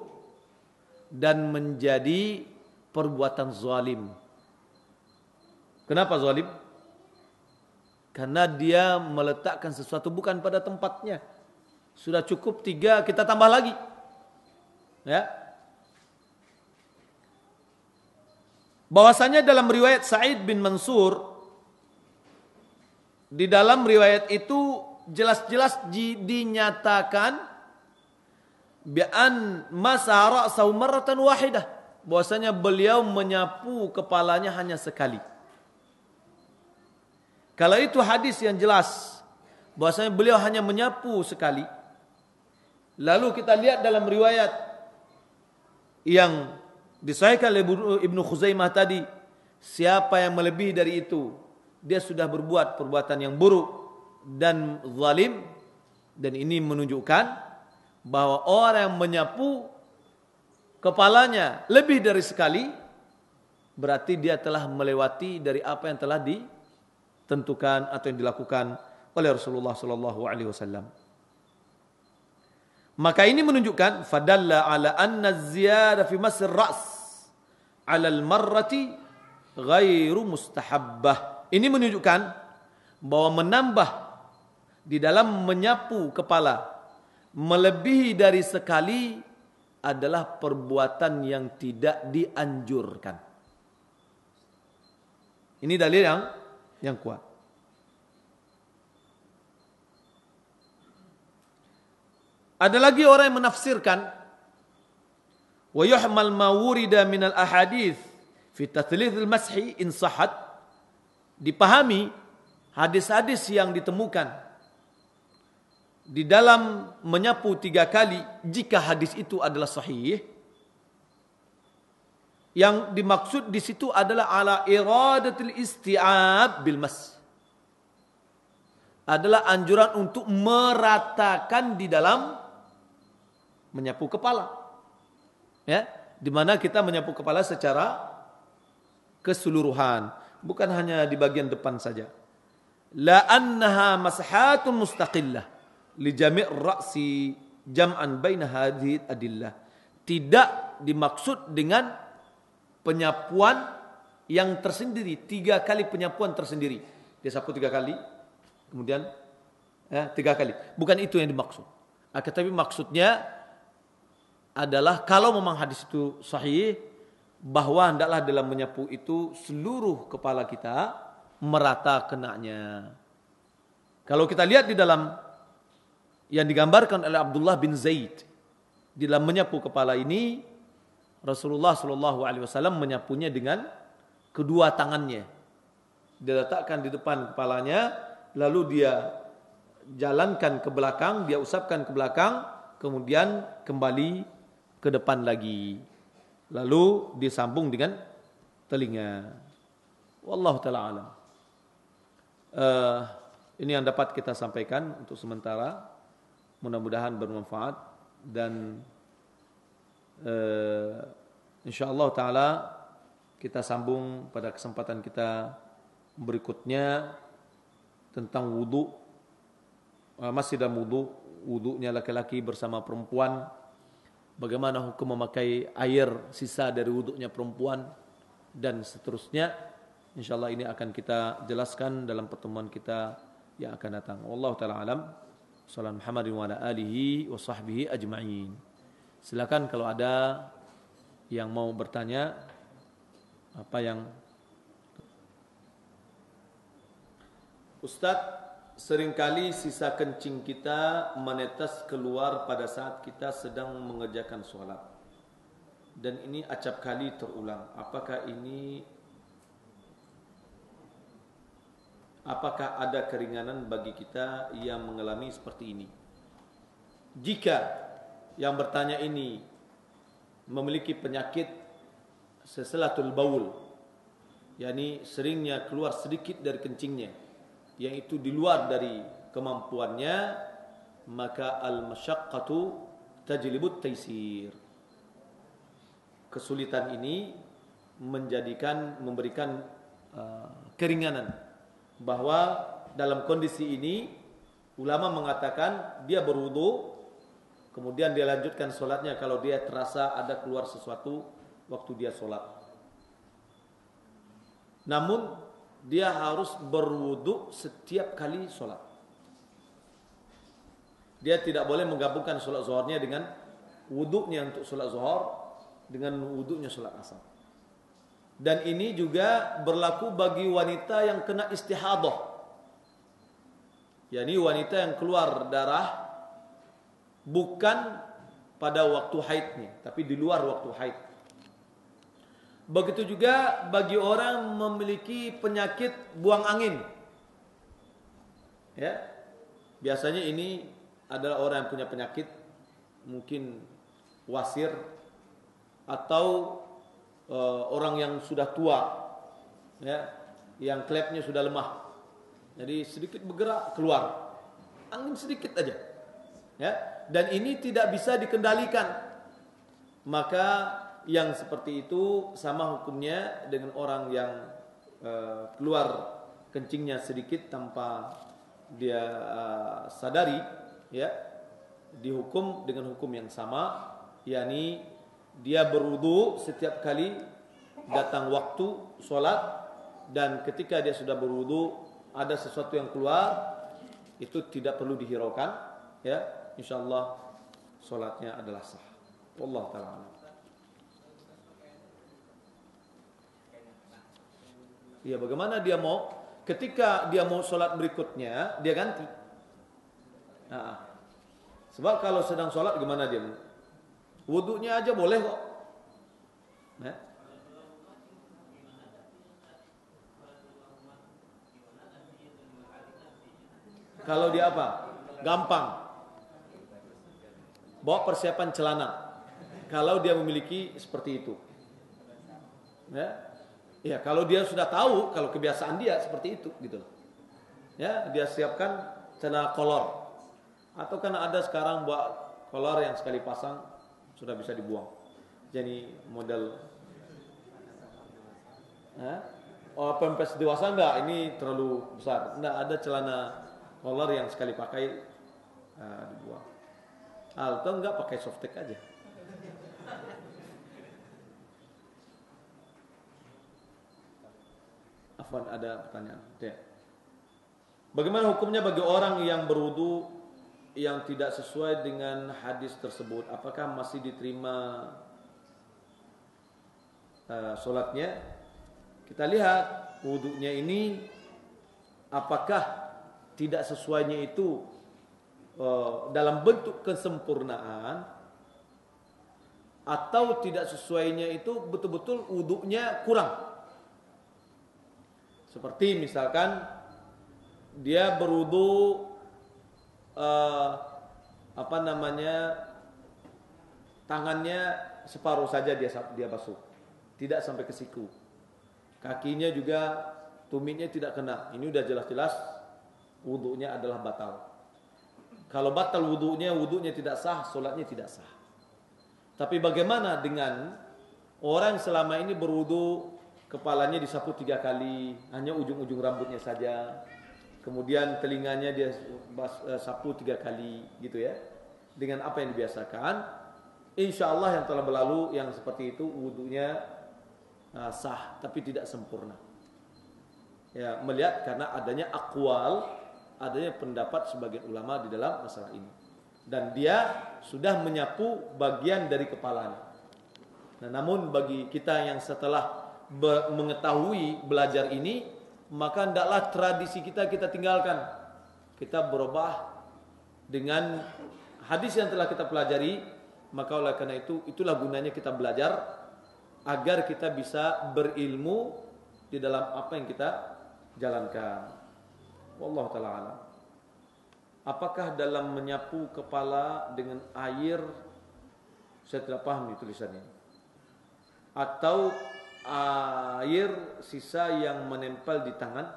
dan menjadi perbuatan zalim. Kenapa zalim? Karena dia meletakkan sesuatu bukan pada tempatnya. Sudah cukup 3, kita tambah lagi. Ya. Bahwasanya dalam riwayat Sa'id bin Mansur, di dalam riwayat itu jelas-jelas dinyatakan bi'an masara ra'sahu marratan wahidah, bahwasanya beliau menyapu kepalanya hanya sekali. Kalau itu hadis yang jelas bahwasanya beliau hanya menyapu sekali, lalu kita lihat dalam riwayat yang disahihkan oleh Ibnu Khuzaimah tadi, siapa yang melebihi dari itu, dia sudah berbuat perbuatan yang buruk dan zalim. Dan ini menunjukkan bahwa orang yang menyapu kepalanya lebih dari sekali, berarti dia telah melewati dari apa yang telah ditentukan atau yang dilakukan oleh Rasulullah sallallahu alaihi wasallam. Maka ini menunjukkan fadalla ala anna ziyada fi masr ra's ala al-marrati ghairu mustahabbah. Ini menunjukkan bahwa menambah di dalam menyapu kepala melebihi dari sekali adalah perbuatan yang tidak dianjurkan. Ini dalil yang kuat. Ada lagi orang yang menafsirkan wa yuhmal ma wurida min al ahadits fi tathlith al mashi in sahhat, dipahami hadis-hadis yang ditemukan di dalam menyapu 3 kali jika hadis itu adalah sahih. Yang dimaksud di situ adalah ala iradatil isti'ab bil mas, adalah anjuran untuk meratakan di dalam menyapu kepala, ya, di mana kita menyapu kepala secara keseluruhan, bukan hanya di bagian depan saja. La annaha mashatun mustaqillah li jami' ra'si jam'an baina hadhihi adillah. Tidak dimaksud dengan penyapuan yang tersendiri, 3 kali penyapuan tersendiri. Dia sapu 3 kali, kemudian 3 kali. Bukan itu yang dimaksud. Tetapi maksudnya adalah kalau memang hadis itu sahih, bahwa hendaklah dalam menyapu itu seluruh kepala kita merata kenanya. Kalau kita lihat di dalam yang digambarkan oleh Abdullah bin Zaid di dalam menyapu kepala ini, Rasulullah SAW menyapunya dengan kedua tangannya. Dia letakkan di depan kepalanya, lalu dia jalankan ke belakang, dia usapkan ke belakang, kemudian kembali ke depan lagi. Lalu disambung dengan telinga. Wallahu ta'ala alam. Ini yang dapat kita sampaikan untuk sementara. Mudah-mudahan bermanfaat dan insyaallah ta'ala kita sambung pada kesempatan kita berikutnya tentang wudu. Masih dalam wudunya laki-laki bersama perempuan. Bagaimana hukum memakai air sisa dari wudunya perempuan dan seterusnya. InsyaAllah ini akan kita jelaskan dalam pertemuan kita yang akan datang. Wallahu ta'ala alam. Sallallahu Muhammadin wa ala alihi wa sahbihi ajma'in. Silakan kalau ada yang mau bertanya apa yang Ustaz, seringkali sisa kencing kita menetes keluar pada saat kita sedang mengerjakan solat. Dan ini acap kali terulang. Apakah ada keringanan bagi kita yang mengalami seperti ini? Jika yang bertanya ini memiliki penyakit seselatul baul, yakni seringnya keluar sedikit dari kencingnya, yang itu di luar dari kemampuannya, maka al-masyaqqatu tajlibut taysir. Kesulitan ini memberikan keringanan, bahwa dalam kondisi ini ulama mengatakan dia berwudu, kemudian dia lanjutkan solatnya kalau dia terasa ada keluar sesuatu waktu dia solat. Namun dia harus berwudu setiap kali solat. Dia tidak boleh menggabungkan solat zuhurnya dengan wudunya untuk solat zuhur dengan wudunya solat asar. Dan ini juga berlaku bagi wanita yang kena istihadah, yakni wanita yang keluar darah bukan pada waktu haidnya, tapi di luar waktu haid. Begitu juga bagi orang memiliki penyakit buang angin. Ya. Biasanya ini adalah orang yang punya penyakit mungkin wasir atau orang yang sudah tua, ya, yang klepnya sudah lemah. Jadi sedikit bergerak keluar angin sedikit aja, ya. Dan ini tidak bisa dikendalikan. Maka yang seperti itu sama hukumnya dengan orang yang keluar kencingnya sedikit tanpa dia sadari, ya, dihukum dengan hukum yang sama, yakni dia berwudu setiap kali datang waktu solat, dan ketika dia sudah berwudu ada sesuatu yang keluar, itu tidak perlu dihiraukan, ya, insyaallah solatnya adalah sah. Wallahu ta'ala. Ya, bagaimana dia mau ketika dia mau solat berikutnya dia ganti. Sebab kalau sedang solat gimana dia? Wudunya aja boleh kok. Ya. Kalau dia apa? Gampang. Bawa persiapan celana. Kalau dia memiliki seperti itu. Ya. Ya, kalau dia sudah tahu kalau kebiasaan dia seperti itu gitu. Ya, dia siapkan celana kolor. Atau karena ada sekarang buat kolor yang sekali pasang sudah bisa dibuang. Jadi model pampers dewasa enggak, ini terlalu besar. Enggak, ada celana kolor yang sekali pakai dibuang. Atau enggak pakai softtek aja. Afwan, ada pertanyaan. Ya. Bagaimana hukumnya bagi orang yang berwudu yang tidak sesuai dengan hadis tersebut? Apakah masih diterima solatnya, kita lihat wudunya ini apakah tidak sesuainya itu dalam bentuk kesempurnaan, atau tidak sesuainya itu betul-betul wudunya kurang. Seperti misalkan dia berwudu tangannya separuh saja dia basuh, tidak sampai ke siku. Kakinya juga tumitnya tidak kena. Ini udah jelas-jelas wudunya adalah batal. Kalau batal wudunya tidak sah, solatnya tidak sah. Tapi bagaimana dengan orang selama ini berwudu, kepalanya disapu 3 kali, hanya ujung-ujung rambutnya saja. Kemudian telinganya dia sapu 3 kali gitu ya. Dengan apa yang dibiasakan, insya Allah yang telah berlalu yang seperti itu wudunya sah, tapi tidak sempurna. Ya, melihat karena adanya aqwal, adanya pendapat sebagian ulama di dalam masalah ini. Dan dia sudah menyapu bagian dari kepalanya. Nah, namun bagi kita yang setelah mengetahui belajar ini, maka hendaklah tradisi kita tinggalkan. Kita berubah dengan hadis yang telah kita pelajari. Maka oleh karena itu, itulah gunanya kita belajar agar kita bisa berilmu di dalam apa yang kita jalankan. Wallahu ta'ala alam. Apakah dalam menyapu kepala dengan air, saya tidak paham di tulisannya, atau air sisa yang menempel di tangan?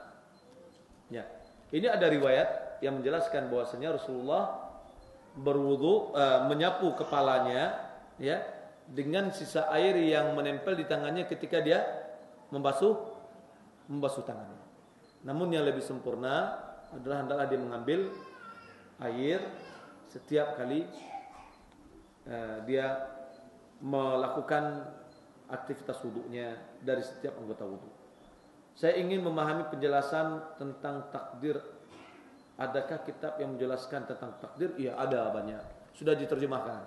Ya, ini ada riwayat yang menjelaskan bahwasanya Rasulullah berwudu, menyapu kepalanya ya dengan sisa air yang menempel di tangannya ketika dia membasuh tangannya. Namun yang lebih sempurna adalah hendaklah dia mengambil air setiap kali dia melakukan aktivitas wudunya dari setiap anggota wudu. Saya ingin memahami penjelasan tentang takdir. Adakah kitab yang menjelaskan tentang takdir? Iya, ada banyak. Sudah diterjemahkan.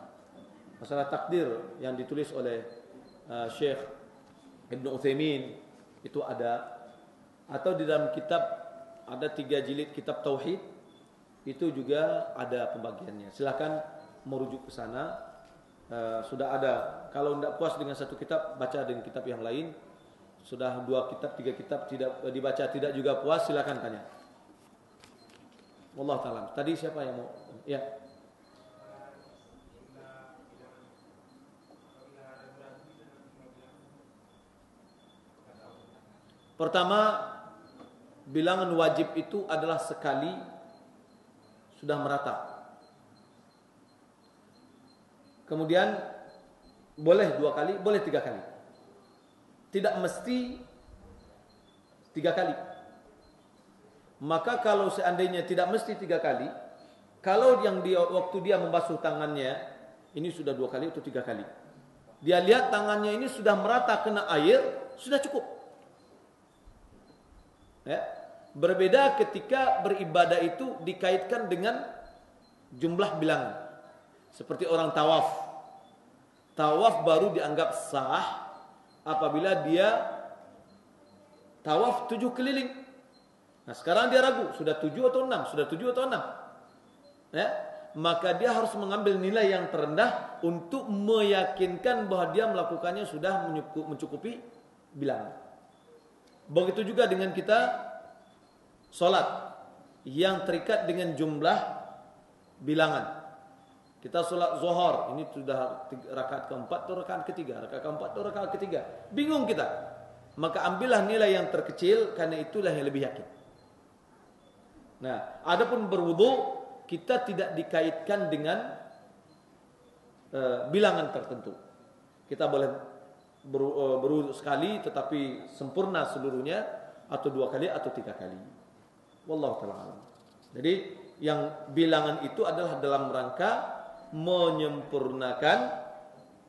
Masalah takdir yang ditulis oleh Syekh Ibn Utsaimin itu ada. Atau di dalam kitab ada 3 jilid kitab Tauhid, itu juga ada pembagiannya. Silakan merujuk ke sana. Sudah ada. Kalau tidak puas dengan satu kitab, baca dengan kitab yang lain. Sudah 2 kitab, 3 kitab tidak dibaca, tidak juga puas, silakan tanya. Wallahu ta'ala. Tadi siapa yang mau? Ya. Pertama, bilangan wajib itu adalah sekali sudah merata. Kemudian boleh 2 kali, boleh 3 kali. Tidak mesti 3 kali. Maka kalau seandainya tidak mesti 3 kali, kalau yang waktu dia membasuh tangannya ini sudah 2 kali atau 3 kali, dia lihat tangannya ini sudah merata kena air, sudah cukup. Ya. Berbeda ketika beribadah itu dikaitkan dengan jumlah bilangan. Seperti orang tawaf. Tawaf baru dianggap sah apabila dia tawaf 7 keliling. Nah, sekarang dia ragu, sudah 7 atau 6, sudah 7 atau 6. Ya, maka dia harus mengambil nilai yang terendah untuk meyakinkan bahwa dia melakukannya sudah mencukupi bilangan. Begitu juga dengan kita sholat yang terikat dengan jumlah bilangan. Kita sholat zuhur, ini sudah rakaat keempat atau rakaat ketiga, rakaat keempat atau rakaat ketiga. Bingung kita. Maka ambillah nilai yang terkecil, karena itulah yang lebih yakin. Nah, adapun berwudu kita tidak dikaitkan dengan bilangan tertentu. Kita boleh berwudu sekali tetapi sempurna seluruhnya, atau 2 kali atau 3 kali. Wallahu ta'ala alam. Jadi yang bilangan itu adalah dalam rangka menyempurnakan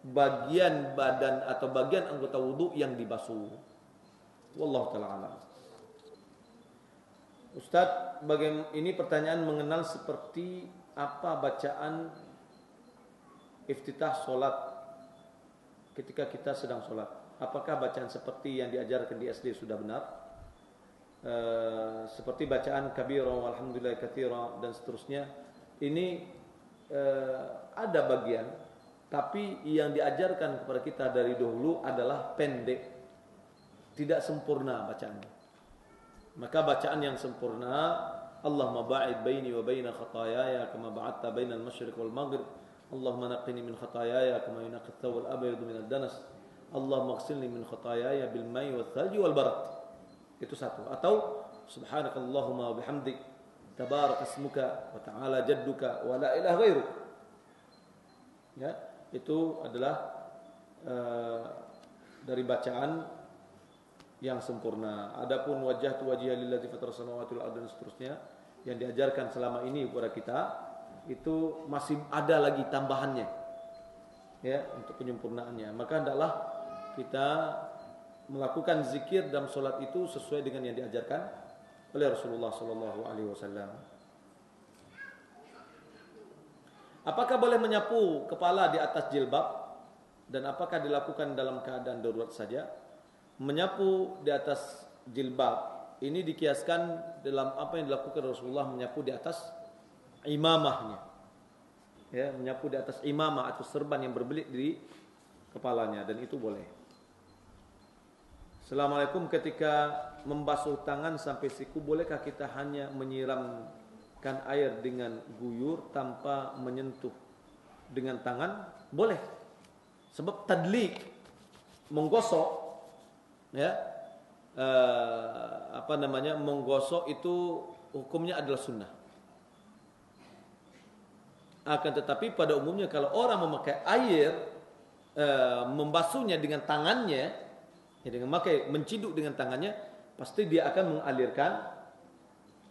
bagian badan atau bagian anggota wudu yang dibasuh. Wallahu ta'ala alam. Ustaz, bagaimana ini pertanyaan mengenal seperti apa bacaan iftitah solat ketika kita sedang solat. apakah bacaan seperti yang diajarkan di SD sudah benar? Seperti bacaan kabira walhamdulillah katsira dan seterusnya. Ini ada bagian, tapi yang diajarkan kepada kita dari dahulu adalah pendek, tidak sempurna bacaannya. Maka bacaan yang sempurna, Allahumma ba'id baini wa baina khataayaya kama ba'adta bainal masyriq wal maghrib. Allahumma naqqini min khataayaya kama yunqqa ath-thawb al-abyad min ad-danas. Allahumma ighsilni min khataayaya bil ma'i wath thalji wal barad. Itu satu. Atau subhanakallahumma wa bihamdik tabarak ismuka wa ta'ala jadduka wa la ilaha ghairuk. Ya, itu adalah dari bacaan yang sempurna. Adapun wajjahtu wajhiya lillazi fatara samawati wal ardi dan seterusnya yang diajarkan selama ini kepada kita, itu masih ada lagi tambahannya. Ya, untuk penyempurnaannya. Maka hendaklah kita melakukan zikir dalam solat itu sesuai dengan yang diajarkan oleh Rasulullah sallallahu alaihi wasallam. Apakah boleh menyapu kepala di atas jilbab dan apakah dilakukan dalam keadaan darurat saja? Menyapu di atas jilbab ini dikiaskan dalam apa yang dilakukan Rasulullah menyapu di atas imamahnya. Ya, menyapu di atas imamah atau serban yang berbelit di kepalanya, dan itu boleh. Assalamualaikum, ketika membasuh tangan sampai siku, bolehkah kita hanya menyiramkan air dengan guyur tanpa menyentuh dengan tangan? Boleh. Sebab tadlik, menggosok, ya, menggosok itu hukumnya adalah sunnah. Akan tetapi pada umumnya kalau orang memakai air, membasuhnya dengan tangannya, ya, dengan menciduk dengan tangannya, pasti dia akan mengalirkan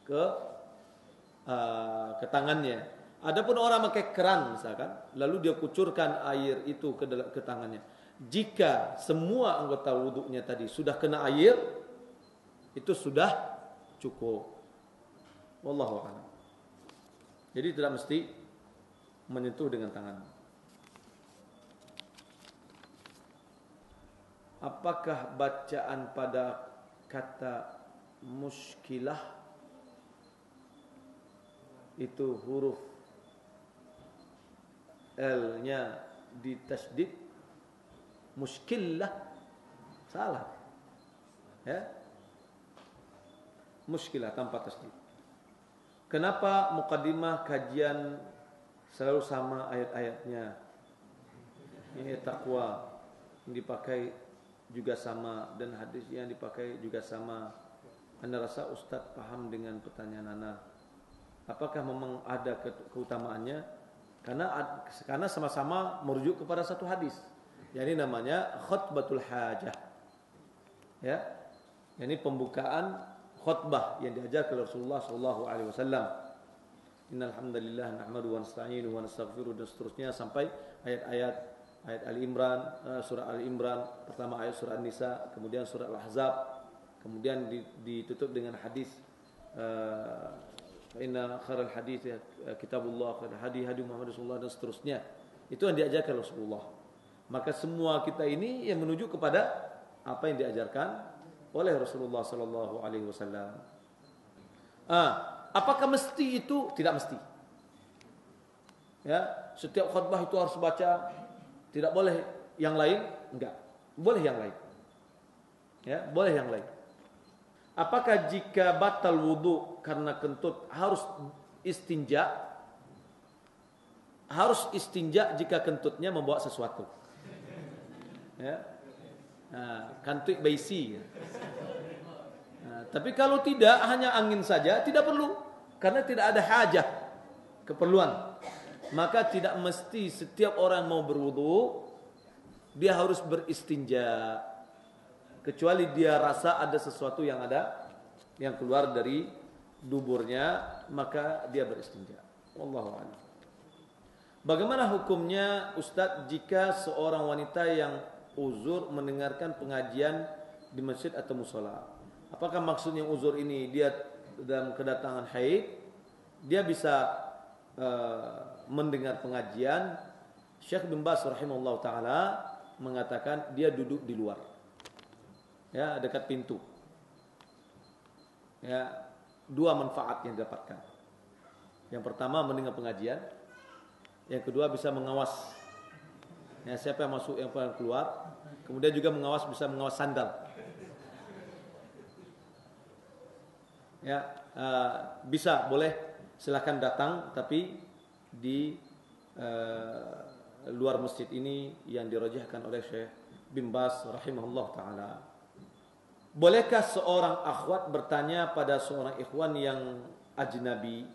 ke tangannya. Adapun orang memakai keran misalkan, lalu dia kucurkan air itu ke tangannya. Jika semua anggota wuduknya tadi sudah kena air, itu sudah cukup. Wallahu a'lam. Jadi tidak mesti menyentuh dengan tangan. Apakah bacaan pada kata muskilah itu huruf L-nya ditasydid? Muskilah salah, ya, muskilah tanpa tasydid. Kenapa muqaddimah kajian selalu sama ayat-ayatnya? Ini takwa yang dipakai juga sama dan hadis yang dipakai juga sama. Anda rasa Ustadz paham dengan pertanyaan Anda? Apakah memang ada keutamaannya? Karena sama-sama merujuk kepada satu hadis. Jadi namanya khutbatul hajah. Ya. Ini pembukaan khutbah yang diajarkan Rasulullah sallallahu alaihi wasallam. Innal hamdalillah nahmaduhu wa nasta'inuhu wa nastaghfiruh dan seterusnya sampai ayat Ali Imran, surah Ali Imran, pertama ayat surah An-Nisa, kemudian surah Al-Ahzab, kemudian ditutup dengan hadis inna khairal hadits kitabullah khairal hadi Muhammad sallallahu dan seterusnya. Itu yang diajarkan Rasulullah. Maka semua kita ini yang menuju kepada apa yang diajarkan oleh Rasulullah sallallahu alaihi wasallam. Apakah mesti itu? Tidak mesti. Ya, setiap khutbah itu harus baca, tidak boleh yang lain? Enggak. Boleh yang lain. Ya, boleh yang lain. Apakah jika batal wudu karena kentut harus istinja? Harus istinja jika kentutnya membawa sesuatu. Ya. Kantut baisi. Tapi kalau tidak, hanya angin saja, tidak perlu. Karena tidak ada hajah, keperluan. Maka tidak mesti setiap orang mau berwudu dia harus beristinja. Kecuali dia rasa ada sesuatu yang keluar dari duburnya, maka dia beristinja. Wallahu a'lam. Bagaimana hukumnya Ustadz jika seorang wanita yang uzur mendengarkan pengajian di masjid atau musola? Apakah maksudnya uzur ini dia dalam kedatangan haid, dia bisa mendengar pengajian? Syekh bin Baz rahimahullah taala mengatakan dia duduk di luar. ya, dekat pintu. Ya, dua manfaat yang didapatkan. Yang pertama mendengar pengajian, yang kedua bisa mengawas ya, siapa yang masuk, yang keluar. Kemudian juga bisa mengawas sandal. Ya, bisa, boleh, silakan datang, tapi di luar masjid ini yang dirajihkan oleh Syekh bin Baz rahimahullah taala. Bolehkah seorang akhwat bertanya pada seorang ikhwan yang ajnabi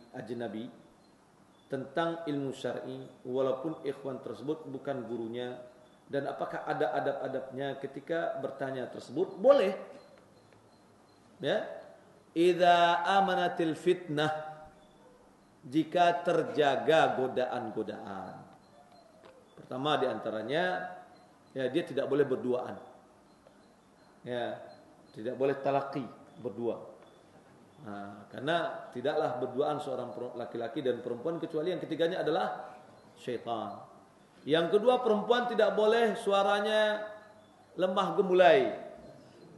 tentang ilmu syar'i walaupun ikhwan tersebut bukan gurunya, dan apakah ada adab-adabnya ketika bertanya tersebut? Boleh. Ya. Idza amanatil fitnah, jika terjaga godaan-godaan. Pertama di antaranya, ya, dia tidak boleh berduaan. Ya, tidak boleh talaqi, berdua. Nah, karena tidaklah berduaan seorang laki-laki dan perempuan kecuali yang ketiganya adalah syaitan. Yang kedua, perempuan tidak boleh suaranya lemah gemulai.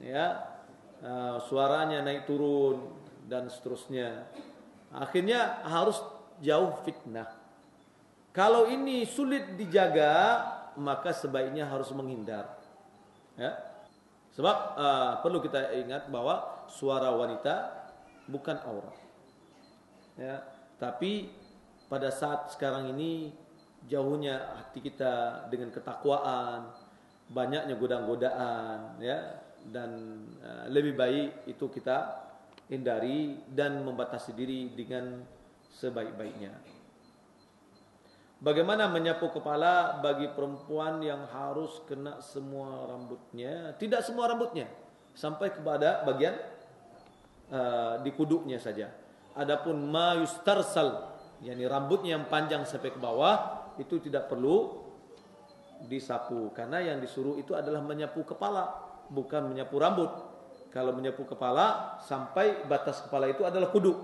Ya, suaranya naik turun dan seterusnya. Akhirnya harus jauh fitnah. Kalau ini sulit dijaga, maka sebaiknya harus menghindar. Ya. Sebab perlu kita ingat bahwa suara wanita bukan aurat. Ya, tapi pada saat sekarang ini jauhnya hati kita dengan ketakwaan, banyaknya godaan-godaan, ya, dan lebih baik itu kita hindari dan membatasi diri dengan sebaik-baiknya. Bagaimana menyapu kepala bagi perempuan yang harus kena semua rambutnya? Tidak semua rambutnya, sampai kepada bagian di kuduknya saja. Adapun ma yustarsal, yakni rambutnya yang panjang sampai ke bawah, itu tidak perlu disapu, karena yang disuruh itu adalah menyapu kepala, bukan menyapu rambut. Kalau menyapu kepala sampai batas kepala itu adalah kuduk.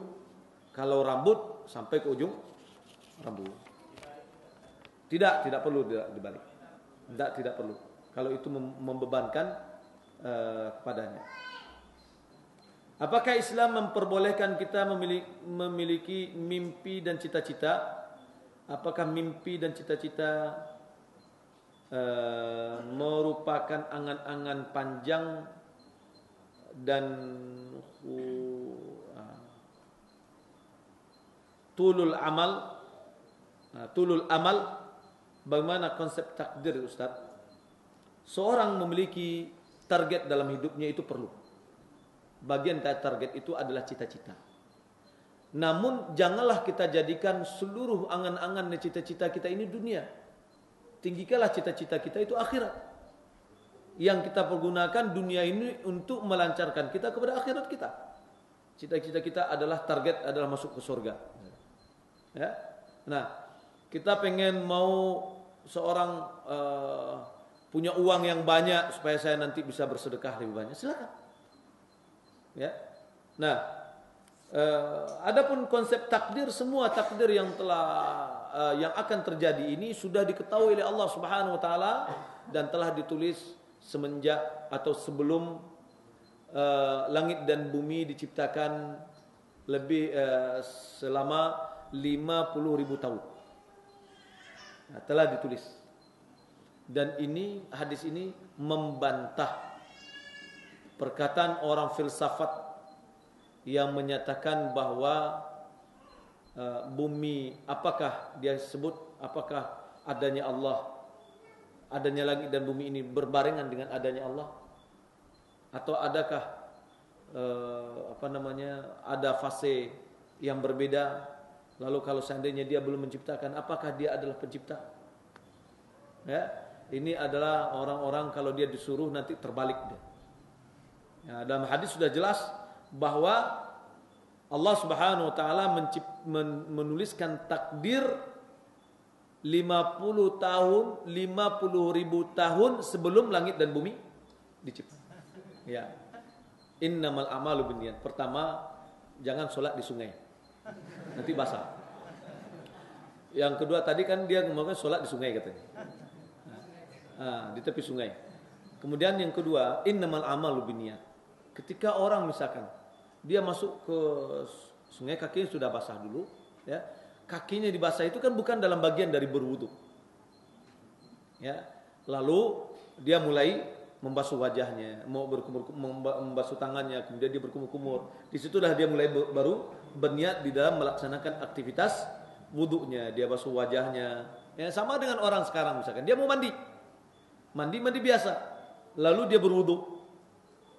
Kalau rambut sampai ke ujung rambut. Tidak perlu dibalik. Tidak perlu. Kalau itu membebankan kepadanya. Apakah Islam memperbolehkan kita memiliki mimpi dan cita-cita? Apakah mimpi dan cita-cita merupakan angan-angan panjang dan tulul amal? Bagaimana konsep takdir, Ustaz? Seorang memiliki target dalam hidupnya itu perlu. Bagian dari target itu adalah cita-cita. Namun janganlah kita jadikan seluruh angan-angan dan cita-cita kita ini dunia. Tinggikanlah cita-cita kita itu akhirat. Yang kita pergunakan dunia ini untuk melancarkan kita kepada akhirat kita. Cita-cita kita adalah target adalah masuk ke surga. Ya. Nah, kita pengen mau seorang punya uang yang banyak supaya saya nanti bisa bersedekah lebih banyak. Silakan. Ya. Nah, adapun konsep takdir, semua takdir yang yang akan terjadi ini sudah diketahui oleh Allah Subhanahu wa taala dan telah ditulis semenjak atau sebelum langit dan bumi diciptakan lebih selama 50.000 tahun. Nah, telah ditulis. Dan ini hadis ini membantah perkataan orang filsafat yang menyatakan bahwa bumi, apakah dia sebut apakah adanya Allah, adanya langit dan bumi ini berbarengan dengan adanya Allah, atau adakah ada fase yang berbeda? Lalu kalau seandainya dia belum menciptakan, apakah dia adalah pencipta? Ya, ini adalah orang-orang kalau dia disuruh nanti terbalik dia. Ya, dalam hadis sudah jelas bahwa Allah Subhanahu wa taala menuliskan takdir 50 tahun, 50.000 tahun sebelum langit dan bumi diciptakan. Ya. Innamal a'malu binniyat. Pertama, jangan sholat di sungai. Nanti basah. Yang kedua tadi kan dia ngomongin sholat di sungai katanya. Di tepi sungai. Kemudian yang kedua, innamal amalu binniyat. Ketika orang misalkan dia masuk ke sungai, kakinya sudah basah dulu, ya. Kakinya dibasah itu kan bukan dalam bagian dari berwudu. Ya. Lalu dia mulai membasuh wajahnya, mau membasuh tangannya, kemudian dia berkumur-kumur. Disitulah dia mulai baru berniat di dalam melaksanakan aktivitas wudunya. Dia basuh wajahnya. Ya, sama dengan orang sekarang misalkan dia mau mandi biasa, lalu dia berwudu.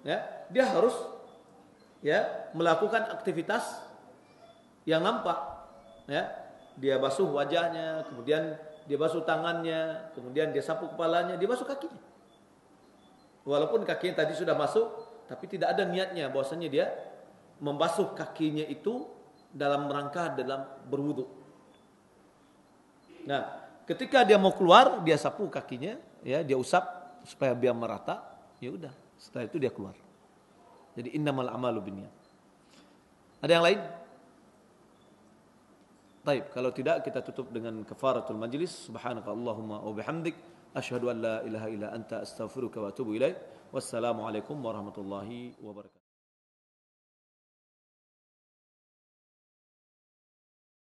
Ya, dia harus melakukan aktivitas yang nampak. Ya, dia basuh wajahnya, kemudian dia basuh tangannya, kemudian dia sapu kepalanya, dia basuh kakinya. Walaupun kakinya tadi sudah masuk, tapi tidak ada niatnya bahwasanya dia membasuh kakinya itu dalam rangka dalam berwudu. Nah, ketika dia mau keluar, dia sapu kakinya, ya, dia usap supaya biar merata, ya udah. Setelah itu dia keluar. Jadi innamal amalu binniyat. Ada yang lain? Baik, kalau tidak kita tutup dengan kafaratul majlis. Subhanakallahumma wa bihamdik, asyhadu an la ilaha illa anta, astaghfiruka wa atubu ilaik. Wassalamualaikum warahmatullahi wabarakatuh.